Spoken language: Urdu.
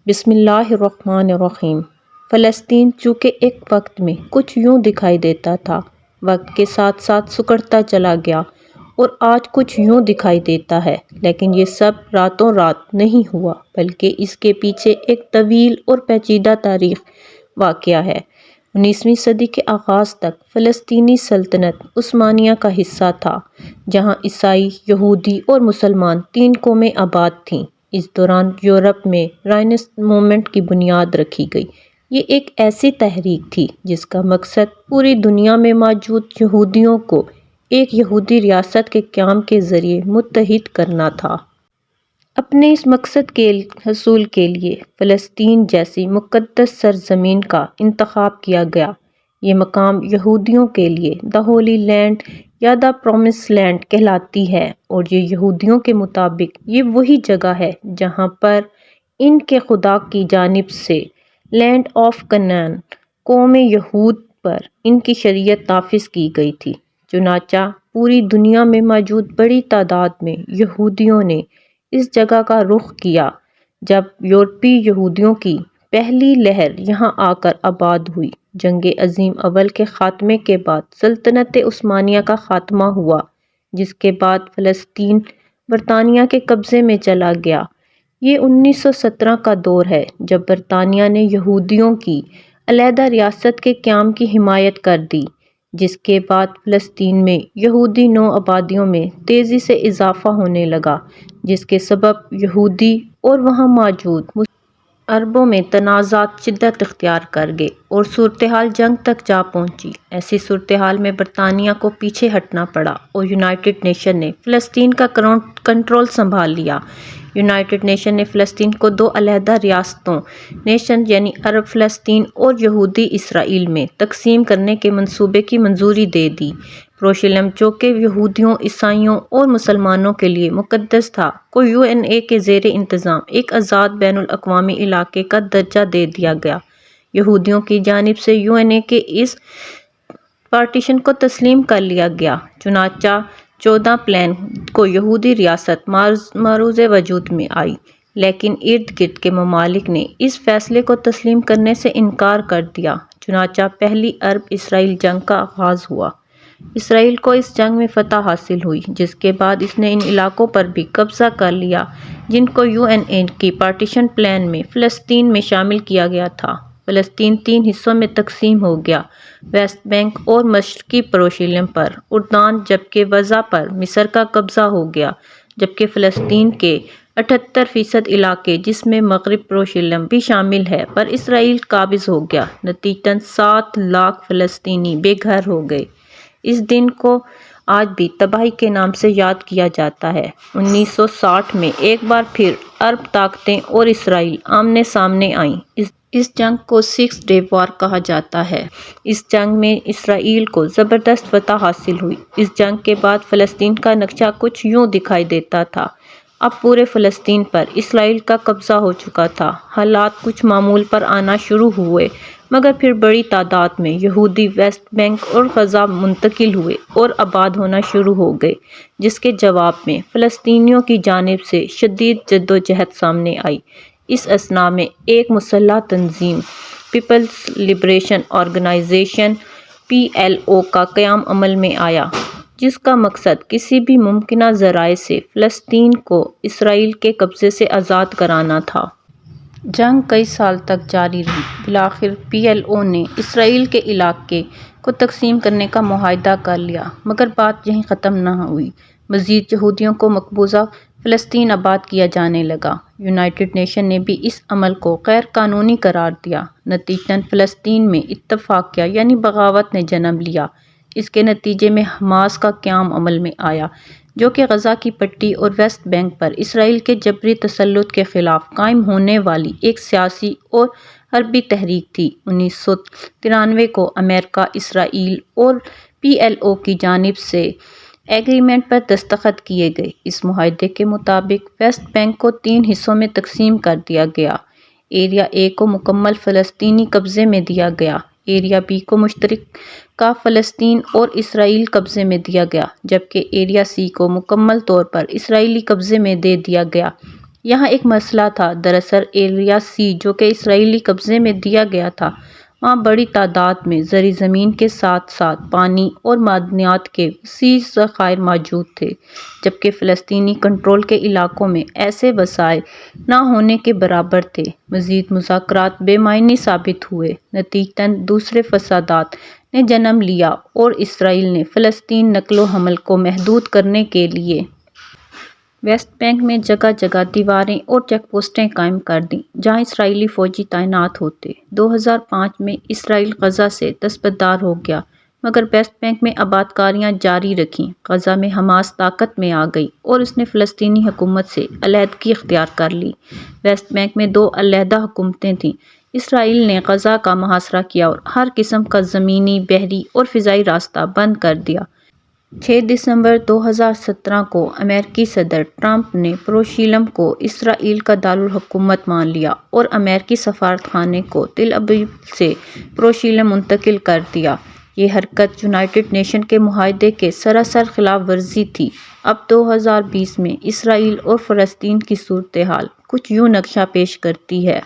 بسم اللہ الرحمن الرحیم۔ فلسطین چونکہ ایک وقت میں کچھ یوں دکھائی دیتا تھا، وقت کے ساتھ ساتھ سکڑتا چلا گیا اور آج کچھ یوں دکھائی دیتا ہے، لیکن یہ سب راتوں رات نہیں ہوا بلکہ اس کے پیچھے ایک طویل اور پیچیدہ تاریخ واقع ہے۔ 19ویں صدی کے آغاز تک فلسطینی سلطنت عثمانیہ کا حصہ تھا، جہاں عیسائی، یہودی اور مسلمان تین قومیں آباد تھیں۔ اس دوران یورپ میں رائنس موومنٹ کی بنیاد رکھی گئی۔ یہ ایک ایسی تحریک تھی جس کا مقصد پوری دنیا میں موجود یہودیوں کو ایک یہودی ریاست کے قیام کے ذریعے متحد کرنا تھا۔ اپنے اس مقصد کے حصول کے لیے فلسطین جیسی مقدس سرزمین کا انتخاب کیا گیا۔ یہ مقام یہودیوں کے لیے دی ہولی لینڈ یا دی پرومس لینڈ کہلاتی ہے، اور یہ یہودیوں کے مطابق یہ وہی جگہ ہے جہاں پر ان کے خدا کی جانب سے لینڈ آف کنعان، قوم یہود پر ان کی شریعت نافذ کی گئی تھی۔ چنانچہ پوری دنیا میں موجود بڑی تعداد میں یہودیوں نے اس جگہ کا رخ کیا۔ جب یورپی یہودیوں کی پہلی لہر یہاں آ کر آباد ہوئی، جنگ عظیم اول کے خاتمے کے بعد سلطنت عثمانیہ کا خاتمہ ہوا، جس کے بعد فلسطین برطانیہ کے قبضے میں چلا گیا۔ یہ 1917 کا دور ہے جب برطانیہ نے یہودیوں کی علیحدہ ریاست کے قیام کی حمایت کر دی، جس کے بعد فلسطین میں یہودی نو آبادیوں میں تیزی سے اضافہ ہونے لگا، جس کے سبب یہودی اور وہاں موجود عربوں میں تنازعات شدت اختیار کر گئے اور صورتحال جنگ تک جا پہنچی۔ ایسی صورتحال میں برطانیہ کو پیچھے ہٹنا پڑا اور یونائیٹڈ نیشن نے فلسطین کا کنٹرول سنبھال لیا۔ یونائیٹڈ نیشن نے فلسطین کو دو علیحدہ ریاستوں نیشن یعنی عرب فلسطین اور یہودی اسرائیل میں تقسیم کرنے کے منصوبے کی منظوری دے دی۔ یروشلم، جو کہ یہودیوں، عیسائیوں اور مسلمانوں کے لیے مقدس تھا، کو UN کے زیر انتظام ایک آزاد بین الاقوامی علاقے کا درجہ دے دیا گیا۔ یہودیوں کی جانب سے UN کے اس پارٹیشن کو تسلیم کر لیا گیا، چنانچہ 14 اپریل کو یہودی ریاست معروض وجود میں آئی، لیکن ارد گرد کے ممالک نے اس فیصلے کو تسلیم کرنے سے انکار کر دیا۔ چنانچہ پہلی عرب اسرائیل جنگ کا آغاز ہوا۔ اسرائیل کو اس جنگ میں فتح حاصل ہوئی، جس کے بعد اس نے ان علاقوں پر بھی قبضہ کر لیا جن کو UN کی پارٹیشن پلان میں فلسطین میں شامل کیا گیا تھا۔ فلسطین تین حصوں میں تقسیم ہو گیا: ویسٹ بینک اور مشرقی یروشلم پر اردن، جبکہ غزہ پر مصر کا قبضہ ہو گیا، جبکہ فلسطین کے 78% علاقے، جس میں مغربی یروشلم بھی شامل ہے، پر اسرائیل قابض ہو گیا۔ نتیجتاً 7 لاکھ فلسطینی بے گھر ہو گئے۔ اس دن کو آج بھی تباہی کے نام سے یاد کیا جاتا ہے۔ 1960 میں ایک بار پھر عرب طاقتیں اور اسرائیل آمنے سامنے آئیں۔ اس جنگ کو 6 ڈے وار کہا جاتا ہے۔ اس جنگ میں اسرائیل کو زبردست فتح حاصل ہوئی۔ اس جنگ کے بعد فلسطین کا نقشہ کچھ یوں دکھائی دیتا تھا۔ اب پورے فلسطین پر اسرائیل کا قبضہ ہو چکا تھا۔ حالات کچھ معمول پر آنا شروع ہوئے، مگر پھر بڑی تعداد میں یہودی ویسٹ بینک اور غزہ منتقل ہوئے اور آباد ہونا شروع ہو گئے، جس کے جواب میں فلسطینیوں کی جانب سے شدید جدوجہد سامنے آئی۔ اس اثناء میں ایک مسلح تنظیم پیپلز لبریشن آرگنائزیشن PLO کا قیام عمل میں آیا، جس کا مقصد کسی بھی ممکنہ ذرائع سے فلسطین کو اسرائیل کے قبضے سے آزاد کرانا تھا۔ جنگ کئی سال تک جاری رہی۔ بالآخر PLO نے اسرائیل کے علاقے کو تقسیم کرنے کا معاہدہ کر لیا، مگر بات یہیں ختم نہ ہوئی۔ مزید یہودیوں کو مقبوضہ فلسطین آباد کیا جانے لگا۔ یونائیٹڈ نیشن نے بھی اس عمل کو غیر قانونی قرار دیا۔ نتیجتاً فلسطین میں اتفاقیہ یعنی بغاوت نے جنم لیا۔ اس کے نتیجے میں حماس کا قیام عمل میں آیا، جو کہ غزہ کی پٹی اور ویسٹ بینک پر اسرائیل کے جبری تسلط کے خلاف قائم ہونے والی ایک سیاسی اور حربی تحریک تھی۔ 1993 کو امریکہ، اسرائیل اور PLO کی جانب سے ایگریمنٹ پر دستخط کیے گئے۔ اس معاہدے کے مطابق ویسٹ بینک کو 3 حصوں میں تقسیم کر دیا گیا۔ ایریا A کو مکمل فلسطینی قبضے میں دیا گیا۔ ایریا B کو مشترکہ فلسطین اور اسرائیل قبضے میں دیا گیا، جبکہ ایریا C کو مکمل طور پر اسرائیلی قبضے میں دے دیا گیا۔ یہاں ایک مسئلہ تھا۔ دراصل ایریا سی جو کہ اسرائیلی قبضے میں دیا گیا تھا، وہاں بڑی تعداد میں زرعی زمین کے ساتھ ساتھ پانی اور معدنیات کے وسیع ذخائر موجود تھے، جبکہ فلسطینی کنٹرول کے علاقوں میں ایسے وسائل نہ ہونے کے برابر تھے۔ مزید مذاکرات بے معنی ثابت ہوئے، نتیجتاً دوسرے فسادات نے جنم لیا اور اسرائیل نے فلسطینی نقل و حمل کو محدود کرنے کے لیے ویسٹ بینک میں جگہ جگہ دیواریں اور چیک پوسٹیں قائم کر دیں جہاں اسرائیلی فوجی تعینات ہوتے۔ 2005 میں اسرائیل غزہ سے دستبردار ہو گیا، مگر ویسٹ بینک میں آباد کاریاں جاری رکھیں۔ غزہ میں حماس طاقت میں آ گئی اور اس نے فلسطینی حکومت سے علیحدگی اختیار کر لی۔ ویسٹ بینک میں 2 علیحدہ حکومتیں تھیں۔ اسرائیل نے غزہ کا محاصرہ کیا اور ہر قسم کا زمینی، بحری اور فضائی راستہ بند کر دیا۔ 6 دسمبر 2017 کو امریکی صدر ٹرمپ نے یروشلم کو اسرائیل کا دارالحکومت مان لیا اور امریکی سفارت خانے کو تل ابیب سے یروشلم منتقل کر دیا۔ یہ حرکت یونائیٹڈ نیشن کے معاہدے کی سراسر خلاف ورزی تھی۔ اب 2020 میں اسرائیل اور فلسطین کی صورتحال کچھ یوں نقشہ پیش کرتی ہے۔